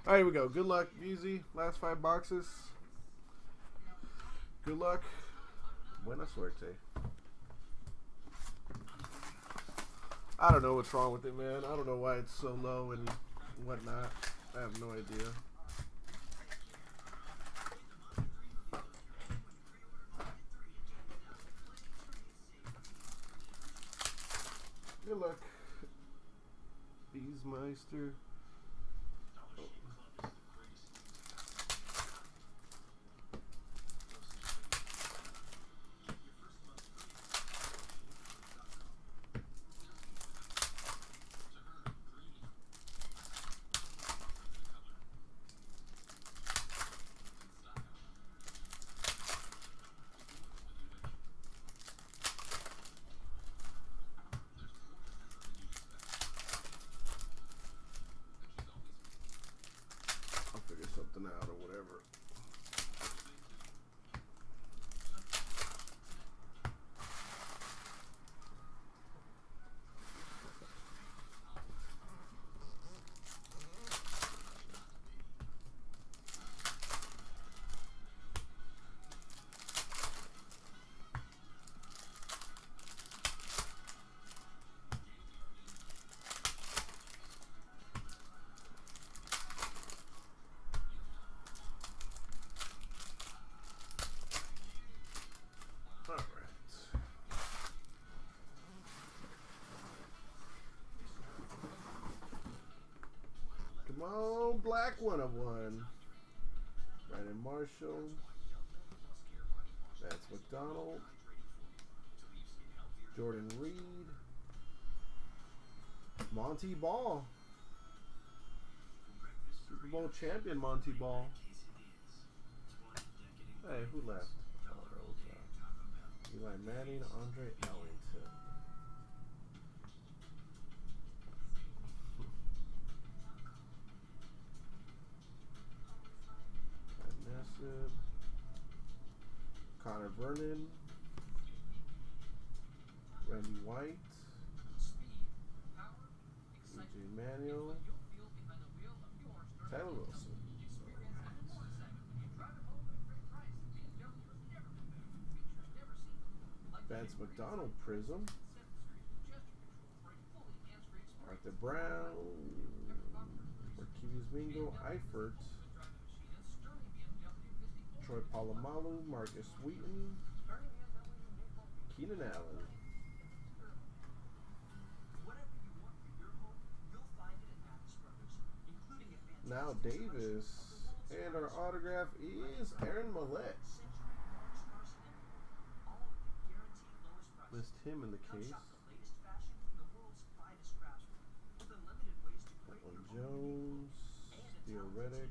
All right, here we go. Good luck, easy. Last 5 boxes. Good luck. Buena suerte. I don't know what's wrong with it, man. I don't know why it's so low and whatnot. I have no idea. Good luck, Beesmeister. Something out or whatever. Come on, black 1/1. Brandon Marshall. That's McDonald. Jordan Reed. Monty Ball. Super Bowl champion Monty Ball. Hey, who left? Oh, that was Eli Manning, Andre Ellington. Connor Vernon, Randy White, E.J. Manuel, Tyler Wilson. Vance McDonald Prizm, Arthur Brown, Marquise Mingo, Eifert, Troy Polamalu, Marcus Wheaton, Keenan Allen. Now Davis, and our autograph is Aaron Millett. List him in the case. Edwin Jones, Theoretic,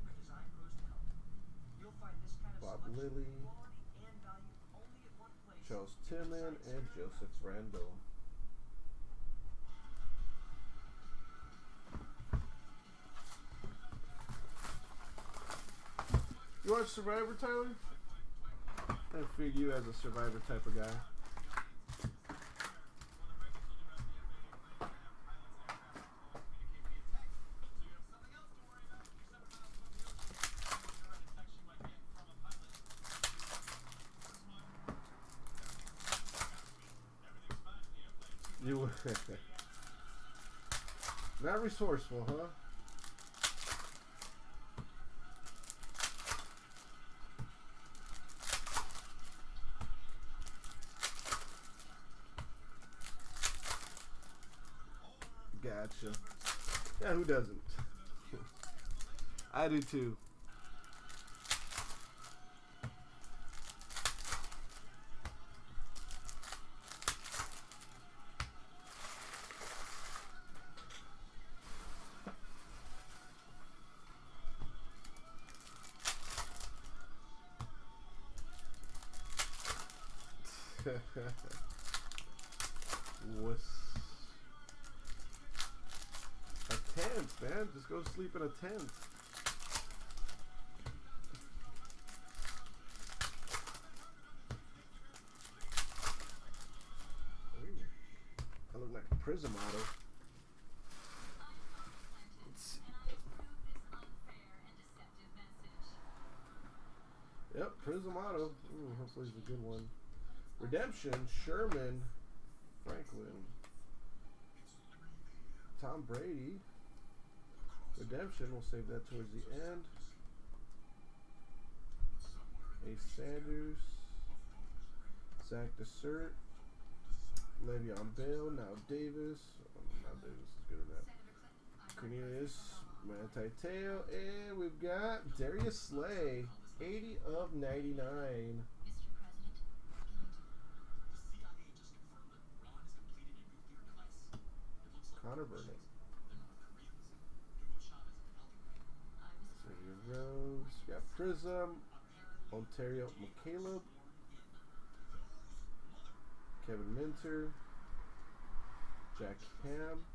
Bob Lilly, Charles Tillman, and Joseph Randall. You watch Survivor, Tyler? I figure you as a Survivor type of guy. You not resourceful, huh? Gotcha. Yeah, who doesn't? I do too. Wuss. A tent, man. Just go sleep in a tent. Ooh. I look like a Prizm auto. Let's see. Prizm auto. Ooh, hopefully it's a good one. Redemption, Sherman, Franklin, Tom Brady. Redemption, we'll save that towards the end. Ace Sanders, Zach DeSert, Le'Veon Bell, now Davis. Now Davis is good enough. Cornelius, Manti Te'o, and we've got Darius Slay, 80 of 99. Connor Burnett. Rose, got Prizm, Ontario McCaleb, Kevin Minter, Jack Ham,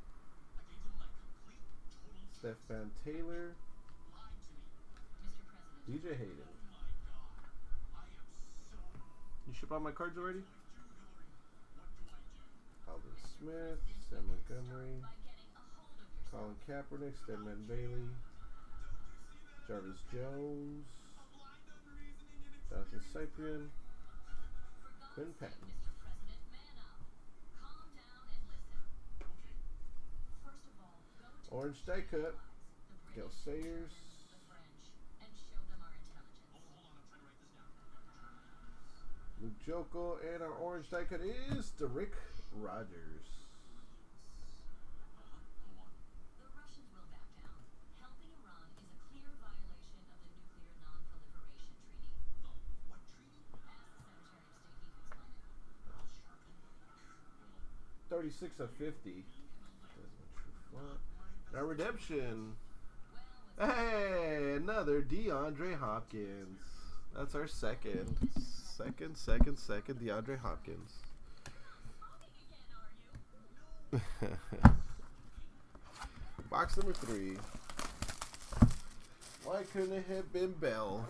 Stefan Taylor, DJ Hayden. You ship out my cards already? Alvin Smith, Sam Montgomery, Colin Kaepernick, Stedman Bailey, Jarvis Jones, Jonathan Cyprian, Quinn Patton. Orange die cut, Gale Sayers, Luke Joko, and our orange die cut is Derek Rogers. $36 of 50. Now redemption. Hey, another DeAndre Hopkins. That's our second DeAndre Hopkins. Box number 3. Why couldn't it have been Bell?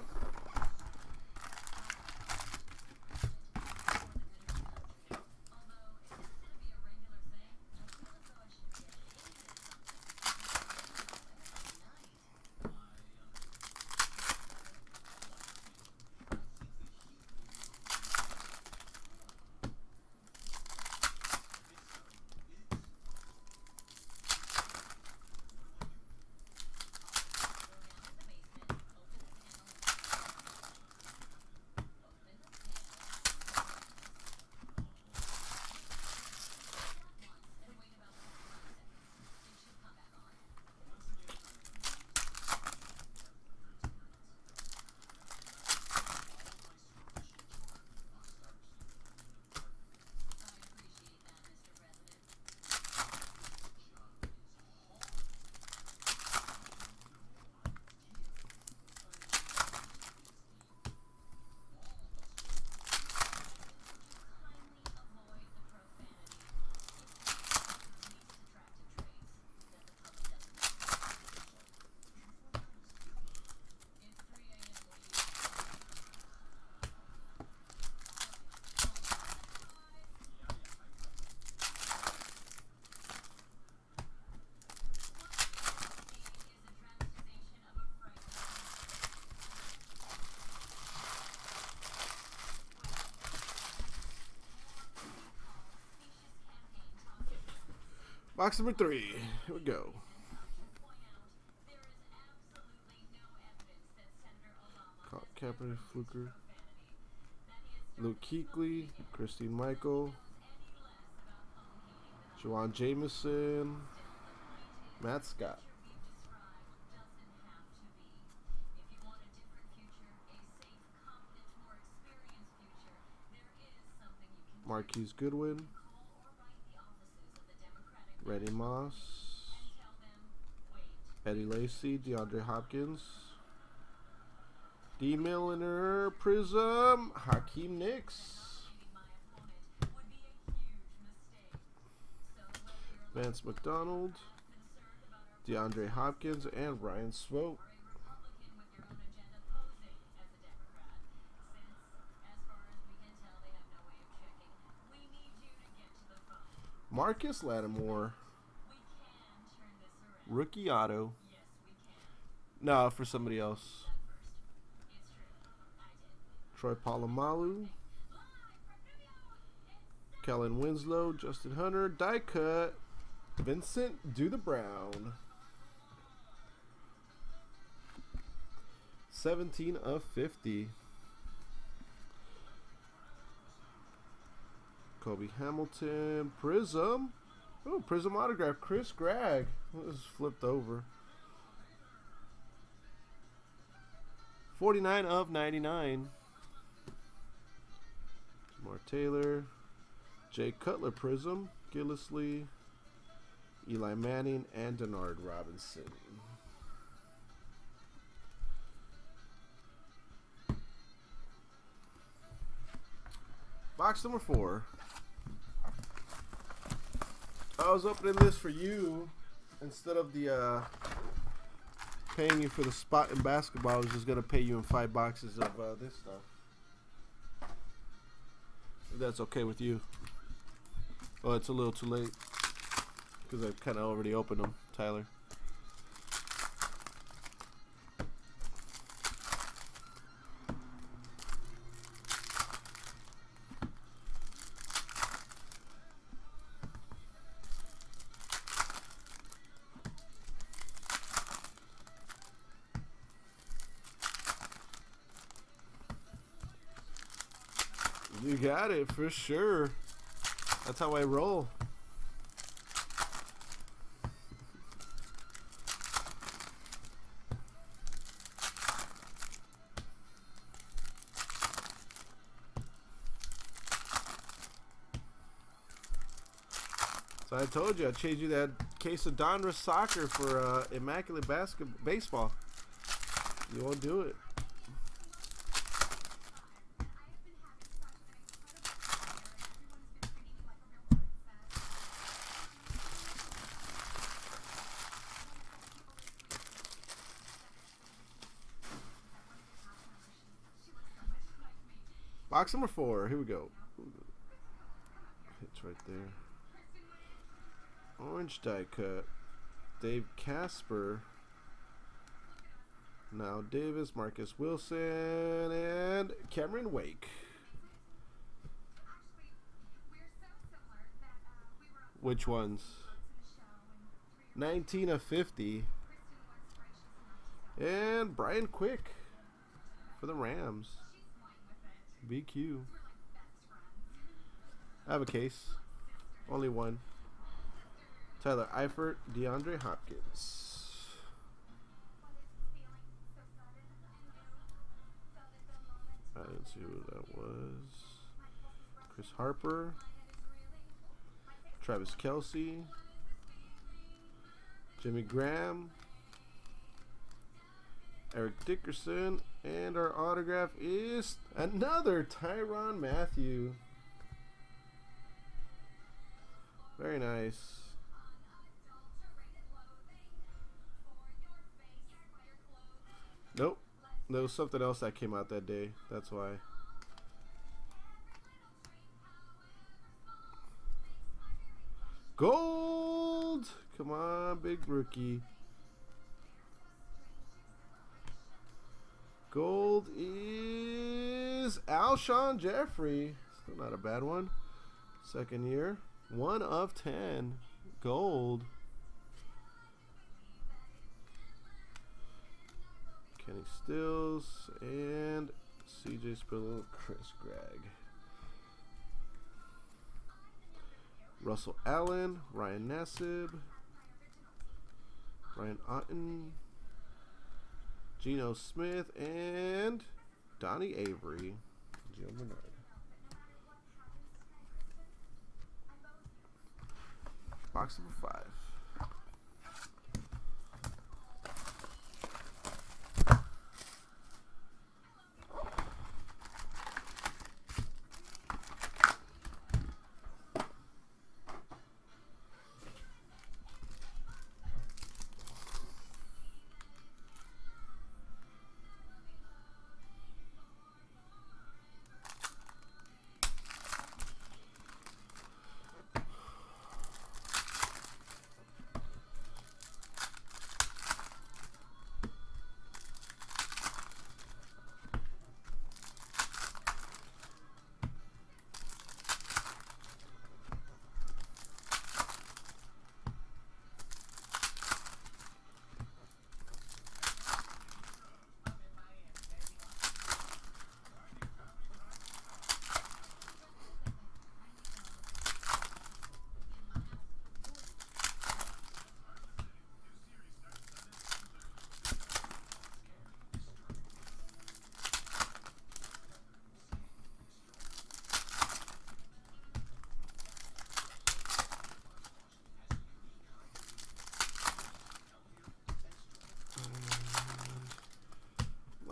Box number 3. Here we go. Kaepernick, Fluker, Luke Kuechly, Christine Michael, Juwan Jamison, Matt Scott. Marquise Goodwin, Reddy Moss, Eddie Lacy, DeAndre Hopkins, D. Milliner, Prizm, Hakeem Nicks, Vance McDonald, DeAndre Hopkins, and Ryan Swope. Marcus Lattimore, rookie auto. No, for somebody else. Troy Polamalu. Kellen Winslow. Justin Hunter. Die cut. Vincent Do the Brown. 17 of 50. Kobe Hamilton. Prizm. Oh, Prizm autograph. Chris Gregg. This is flipped over. 49 of 99. Jamar Taylor. Jay Cutler Prizm. Gillislee. Eli Manning and Denard Robinson. Box number 4. I was opening this for you instead of the paying you for the spot in basketball. I was just gonna pay you in 5 boxes of this stuff. If that's okay with you. Oh, it's a little too late because I kind of already opened them, Tyler. You got it for sure. That's how I roll. So I told you I'd trade you that case of Donruss Soccer for Immaculate Baseball. You won't do it. Box number 4. Here we go. It's right there. Orange die cut. Dave Casper. Now Davis, Marcus Wilson, and Cameron Wake. Which ones? 19 of 50. And Brian Quick for the Rams. BQ. I have a case. Only one. Tyler Eifert, DeAndre Hopkins. I didn't see who that was. Chris Harper. Travis Kelce. Jimmy Graham. Eric Dickerson. And our autograph is another Tyrann Mathieu. Very nice. Nope. There was something else that came out that day. That's why. Gold! Come on, big rookie. Gold is Alshon Jeffrey. Still not a bad one. Second year. 1 of 10. Gold. Kenny Stills and CJ Spiller, Chris Gregg. Russell Allen, Ryan Nassib, Ryan Otten, Geno Smith, and Donnie Avery. Joe Bernard. Box number 5.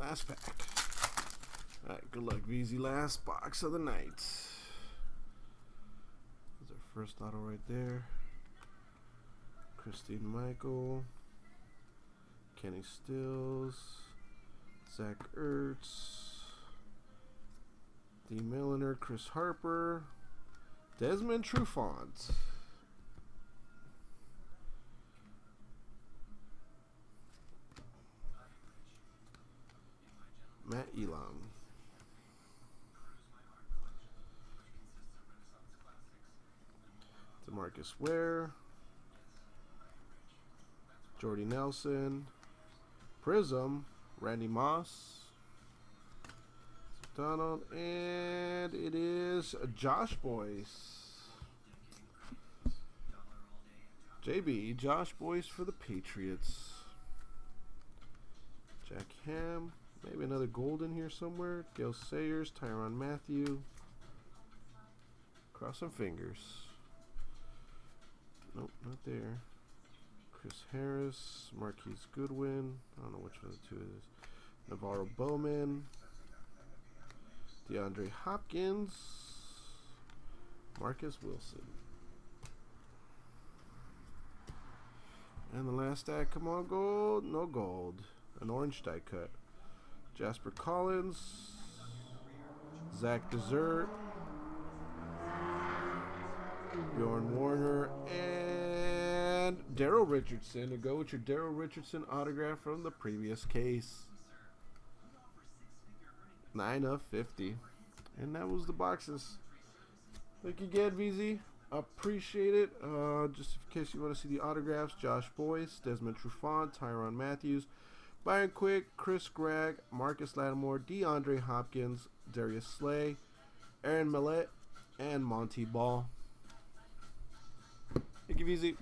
last pack. Alright, good luck, VZ. Last box of the night. There's our first auto right there. Christine Michael. Kenny Stills. Zach Ertz. D. Milliner. Chris Harper. Desmond Trufant. Matt Elam. DeMarcus Ware. Jordy Nelson. Prizm. Randy Moss. Donald. And it is Josh Boyce. JB. Josh Boyce for the Patriots. Jack Ham. Maybe another gold in here somewhere. Gale Sayers, Tyrann Mathieu. Cross some fingers. Nope, not there. Chris Harris, Marquise Goodwin. I don't know which one of the two it is. Navarro Bowman. DeAndre Hopkins. Marcus Wilson. And the last stack, come on, gold. No gold. An orange die cut. Jasper Collins, Zach Dessert, Bjorn Warner, and Daryl Richardson. To go with your Daryl Richardson autograph from the previous case. 9 of 50. And that was the boxes. Thank you again, VZ. Appreciate it. Just in case you want to see the autographs, Josh Boyce, Desmond Trufant, Tyrann Mathieu, Byron Quick, Chris Gregg, Marcus Lattimore, DeAndre Hopkins, Darius Slay, Aaron Millett, and Monty Ball. Thank you, VZ.